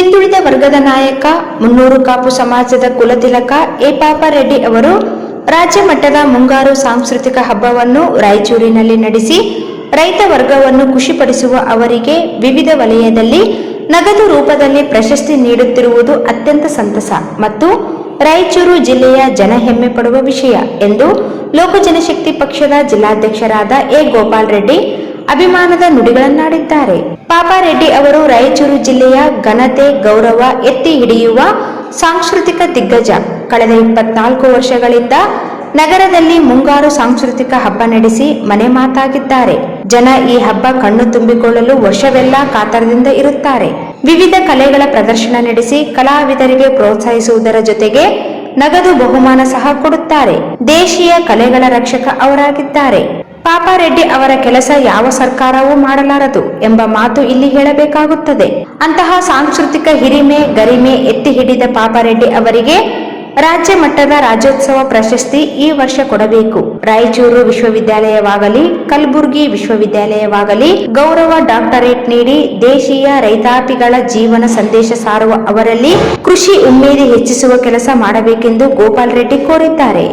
ಹಿಂದುಳಿದ ವರ್ಗದ ನಾಯಕ ಮುನ್ನೂರು ಕಾಪು ಸಮಾಜದ ಕುಲತಿಲಕ ಎ ಪಾಪಾರೆಡ್ಡಿ ಅವರು ರಾಜ್ಯ ಮಟ್ಟದ ಮುಂಗಾರು ಸಾಂಸ್ಕೃತಿಕ ಹಬ್ಬವನ್ನು ರಾಯಚೂರಿನಲ್ಲಿ ನಡೆಸಿ ರೈತ ವರ್ಗವನ್ನು ಖುಷಿಪಡಿಸುವ ಅವರಿಗೆ ವಿವಿಧ ವಲಯದಲ್ಲಿ ನಗದು ರೂಪದಲ್ಲಿ ಪ್ರಶಸ್ತಿ ನೀಡುತ್ತಿರುವುದು ಅತ್ಯಂತ ಸಂತಸ ಮತ್ತು ರಾಯಚೂರು ಜಿಲ್ಲೆಯ ಜನ ಹೆಮ್ಮೆ ಪಡುವ ವಿಷಯ ಎಂದು ಲೋಕ ಜನಶಕ್ತಿ ಪಕ್ಷದ ಜಿಲ್ಲಾಧ್ಯಕ್ಷರಾದ ಎ ಗೋಪಾಲ್ ರೆಡ್ಡಿ ಅಭಿಮಾನದ ನುಡಿಗಳನ್ನಾಡಿದ್ದಾರೆ. ಪಾಪಾರೆಡ್ಡಿ ಅವರು ರಾಯಚೂರು ಜಿಲ್ಲೆಯ ಘನತೆ ಗೌರವ ಎತ್ತಿ ಹಿಡಿಯುವ ಸಾಂಸ್ಕೃತಿಕ ದಿಗ್ಗಜ. ಕಳೆದ 24 ವರ್ಷಗಳಿಂದ ನಗರದಲ್ಲಿ ಮುಂಗಾರು ಸಾಂಸ್ಕೃತಿಕ ಹಬ್ಬ ನಡೆಸಿ ಮನೆ ಮಾತಾಗಿದ್ದಾರೆ. ಜನ ಈ ಹಬ್ಬ ಕಣ್ಣು ತುಂಬಿಕೊಳ್ಳಲು ವರ್ಷವೆಲ್ಲ ಕಾತರದಿಂದ ಇರುತ್ತಾರೆ. ವಿವಿಧ ಕಲೆಗಳ ಪ್ರದರ್ಶನ ನಡೆಸಿ ಕಲಾವಿದರಿಗೆ ಪ್ರೋತ್ಸಾಹಿಸುವುದರ ಜೊತೆಗೆ ನಗದು ಬಹುಮಾನ ಸಹ ಕೊಡುತ್ತಾರೆ. ದೇಶೀಯ ಕಲೆಗಳ ರಕ್ಷಕ ಅವರಾಗಿದ್ದಾರೆ. ಪಾಪಾರೆಡ್ಡಿ ಅವರ ಕೆಲಸ ಯಾವ ಸರ್ಕಾರವೂ ಮಾಡಲಾರದು ಎಂಬ ಮಾತು ಇಲ್ಲಿ ಹೇಳಬೇಕಾಗುತ್ತದೆ. ಅಂತಹ ಸಾಂಸ್ಕೃತಿಕ ಹಿರಿಮೆ ಗರಿಮೆ ಎತ್ತಿ ಹಿಡಿದ ಪಾಪಾರೆಡ್ಡಿ ಅವರಿಗೆ ರಾಜ್ಯ ಮಟ್ಟದ ರಾಜ್ಯೋತ್ಸವ ಪ್ರಶಸ್ತಿ ಈ ವರ್ಷ ಕೊಡಬೇಕು. ರಾಯಚೂರು ವಿಶ್ವವಿದ್ಯಾಲಯವಾಗಲಿ ಕಲಬುರಗಿ ವಿಶ್ವವಿದ್ಯಾಲಯವಾಗಲಿ ಗೌರವ ಡಾಕ್ಟರೇಟ್ ನೀಡಿ ದೇಶೀಯ ರೈತಾಪಿಗಳ ಜೀವನ ಸಂದೇಶ ಸಾರುವ ಅವರಲ್ಲಿ ಕೃಷಿ ಉಮೇದಿ ಹೆಚ್ಚಿಸುವ ಕೆಲಸ ಮಾಡಬೇಕೆಂದು ಗೋಪಾಲ್ ರೆಡ್ಡಿ ಕೋರಿದ್ದಾರೆ.